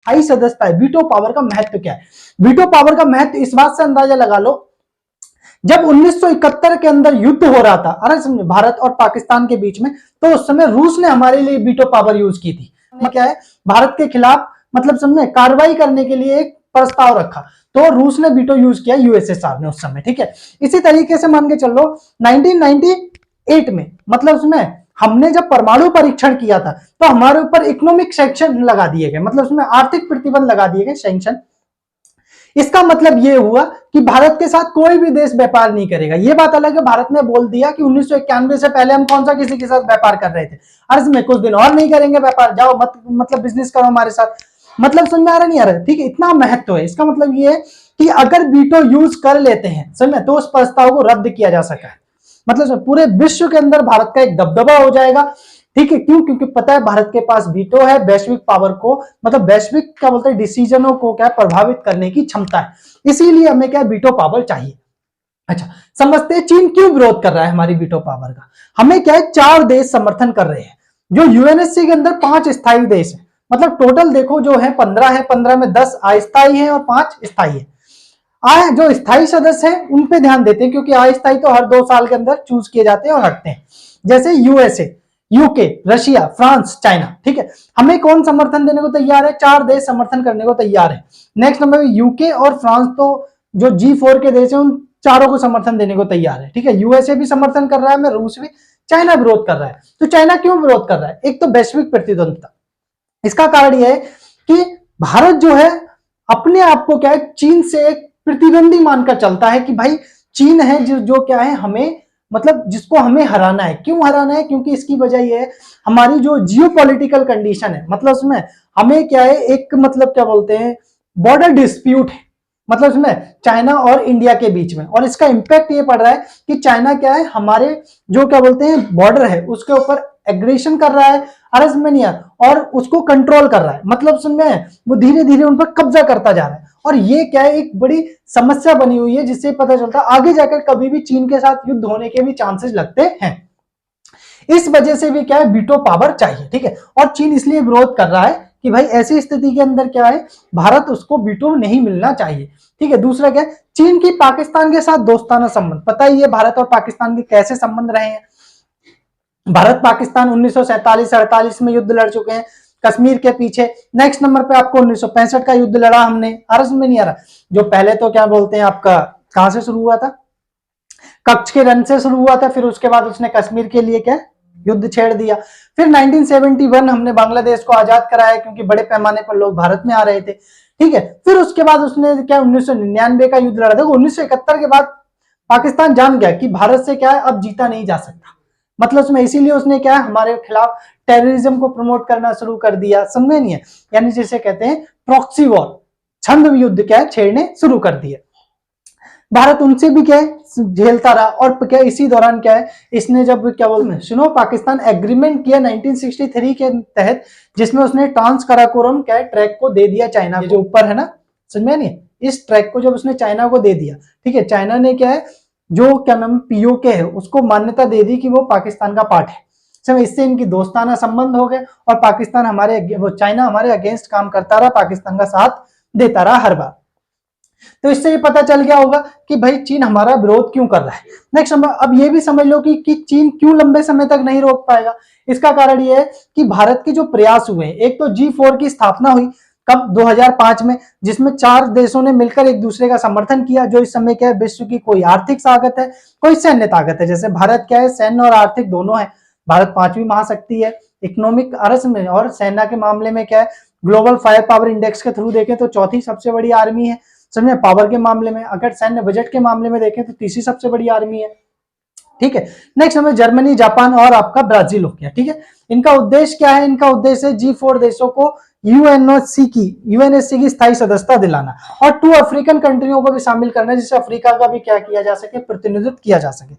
स्थायी सदस्यता है, वीटो पावर का महत्व क्या है। वीटो पावर का महत्व इस बात से अंदाजा लगा लो, जब 1971 के अंदर युद्ध हो रहा था, अरे समझे, भारत और पाकिस्तान के बीच में, तो उस समय रूस ने हमारे लिए वीटो पावर यूज की थी। क्या है, भारत के खिलाफ मतलब समझे कार्रवाई करने के लिए एक प्रस्ताव रखा, तो रूस ने वीटो यूज किया, यूएसएसआर ने उस समय। ठीक है, इसी तरीके से मान के चलो 1998 में, मतलब उसमें हमने जब परमाणु परीक्षण किया था, तो हमारे ऊपर इकोनॉमिक सैंक्शन लगा दिए गए, मतलब उसमें आर्थिक प्रतिबंध लगा दिए गए, सैंक्शन। इसका मतलब यह हुआ कि भारत के साथ कोई भी देश व्यापार नहीं करेगा। यह बात अलग है, भारत ने बोल दिया कि 1991 से पहले हम कौन सा किसी के साथ व्यापार कर रहे थे, अर्ज में कुछ दिन और नहीं करेंगे व्यापार, जाओ मत मतलब बिजनेस करो हमारे साथ। मतलब समझ में आ रहा नहीं आ रहा? ठीक है, इतना महत्व है। इसका मतलब यह है कि अगर वीटो यूज कर लेते हैं समझ, तो उस प्रस्ताव को रद्द किया जा सका है। मतलब पूरे विश्व के अंदर भारत का एक दबदबा हो जाएगा। ठीक है, क्यों? क्योंकि पता है भारत के पास वीटो है, वैश्विक पावर को मतलब वैश्विक क्या बोलते हैं डिसीजनों को क्या प्रभावित करने की क्षमता है, इसीलिए हमें क्या वीटो पावर चाहिए। अच्छा, समझते हैं चीन क्यों विरोध कर रहा है हमारी वीटो पावर का। हमें क्या है, 4 देश समर्थन कर रहे हैं, जो यूएनएससी के अंदर 5 स्थायी देश है, मतलब टोटल देखो जो है 15 है, 15 में 10 अस्थायी है और 5 स्थायी है। जो स्थायी सदस्य हैं उन पे ध्यान देते हैं, क्योंकि अस्थायी तो हर 2 साल के अंदर चूज किए जाते हैं और हटते हैं, जैसे USA, UK, Russia, France, China. ठीक है, हमें कौन समर्थन देने को तैयार है? 4 देश समर्थन करने को तैयार है। नेक्स्ट नंबर में यूके और फ्रांस, तो जो G4 के देश है उन चारों को समर्थन देने को तैयार है। ठीक है, यूएसए भी समर्थन कर रहा है, मैं रूस भी, चाइना विरोध कर रहा है। तो चाइना क्यों विरोध कर रहा है? एक तो वैश्विक प्रतिद्वंदता, इसका कारण यह है कि भारत जो है अपने आप को क्या है चीन से एक प्रतिद्वंदी मानकर चलता है कि भाई चीन है जो क्या है हमें मतलब जिसको हमें हराना है। क्यों हराना है? क्योंकि इसकी वजह यह है हमारी जो जियोपॉलिटिकल कंडीशन है, मतलब उसमें हमें क्या है एक मतलब क्या बोलते हैं बॉर्डर डिस्प्यूट है, मतलब उसमें चाइना और इंडिया के बीच में, और इसका इंपैक्ट ये पड़ रहा है कि चाइना क्या है हमारे जो क्या बोलते हैं बॉर्डर है उसके ऊपर एग्रेशन कर रहा है, अरजमेनिया, और उसको कंट्रोल कर रहा है, मतलब उसमें वो धीरे धीरे उन पर कब्जा करता जा रहा है। और ये क्या है एक बड़ी समस्या बनी हुई है, जिससे पता चलता है आगे जाकर कभी भी चीन के साथ युद्ध होने के भी चांसेस लगते हैं। इस वजह से भी क्या है वीटो पावर चाहिए। ठीक है, और चीन इसलिए विरोध कर रहा है कि भाई ऐसी स्थिति के अंदर क्या है भारत उसको वीटो नहीं मिलना चाहिए। ठीक है, दूसरा क्या है, चीन की पाकिस्तान के साथ दोस्ताना संबंध, पता ही है भारत और पाकिस्तान के कैसे संबंध रहे हैं। भारत पाकिस्तान 1947-48 में युद्ध लड़ चुके हैं कश्मीर के पीछे। नेक्स्ट नंबर पे आपको 1965 का युद्ध लड़ा हमने, अर्ज में नहीं आ रहा, जो पहले तो क्या बोलते हैं आपका कहां से शुरू हुआ था, कच्छ के रण से शुरू हुआ था, फिर उसके बाद उसने कश्मीर के लिए क्या युद्ध छेड़ दिया। फिर 1971 हमने बांग्लादेश को आजाद कराया, क्योंकि बड़े पैमाने पर लोग भारत में आ रहे थे। ठीक है, फिर उसके बाद उसने क्या 1999 का युद्ध लड़ा था। 1971 के बाद पाकिस्तान जान गया कि भारत से क्या है अब जीता नहीं जा सकता, मतलब उसमें इसीलिए उसने क्या है हमारे खिलाफ टेररिज्म को प्रमोट करना शुरू कर दिया, समझे नहीं है, यानी जिसे कहते हैं प्रॉक्सी वॉर, छंद युद्ध क्या है छेड़ने शुरू कर दिए। भारत उनसे भी क्या है झेलता रहा, और क्या इसी दौरान क्या है इसने जब क्या बोलते हैं सुनो पाकिस्तान एग्रीमेंट किया 1963 के तहत, जिसमें उसने ट्रांस कराकोरम क्या है ट्रैक को दे दिया चाइना, जो ऊपर है ना, समझे नहीं, इस ट्रैक को जब उसने चाइना को दे दिया, ठीक है, चाइना ने क्या है जो क्या नाम पीओके है उसको मान्यता दे दी कि वो पाकिस्तान का पार्ट है। इससे इनकी दोस्ताना संबंध हो गए, और पाकिस्तान हमारे वो चाइना हमारे अगेंस्ट काम करता रहा, पाकिस्तान का साथ देता रहा हर बार। तो इससे ये पता चल गया होगा कि भाई चीन हमारा विरोध क्यों कर रहा है। नेक्स्ट अब ये भी समझ लो कि चीन क्यों लंबे समय तक नहीं रोक पाएगा। इसका कारण ये है कि भारत के जो प्रयास हुए हैं, एक तो G4 की स्थापना हुई कब 2005 में, जिसमें 4 देशों ने मिलकर एक दूसरे का समर्थन किया, जो इस समय क्या है विश्व की कोई आर्थिक ताकत है कोई सैन्य ताकत है। जैसे भारत क्या है सैन्य और आर्थिक दोनों है, भारत 5वीं महाशक्ति है इकोनॉमिक अर्थ में, और सेना के मामले में क्या है ग्लोबल फायर पावर इंडेक्स के थ्रू देखें तो 4थी सबसे बड़ी आर्मी है, समझे, पावर के मामले में। अगर सैन्य बजट के मामले में देखें तो 3री सबसे बड़ी आर्मी है। ठीक है, नेक्स्ट हमें जर्मनी, जापान और आपका ब्राजील हो गया। ठीक है, इनका उद्देश्य क्या है, इनका उद्देश्य है G4 देशों को यूएनएससी की स्थायी सदस्यता दिलाना, और 2 अफ्रीकन कंट्रियों को भी शामिल करना, जिससे अफ्रीका का भी क्या किया जा सके प्रतिनिधित्व किया जा सके।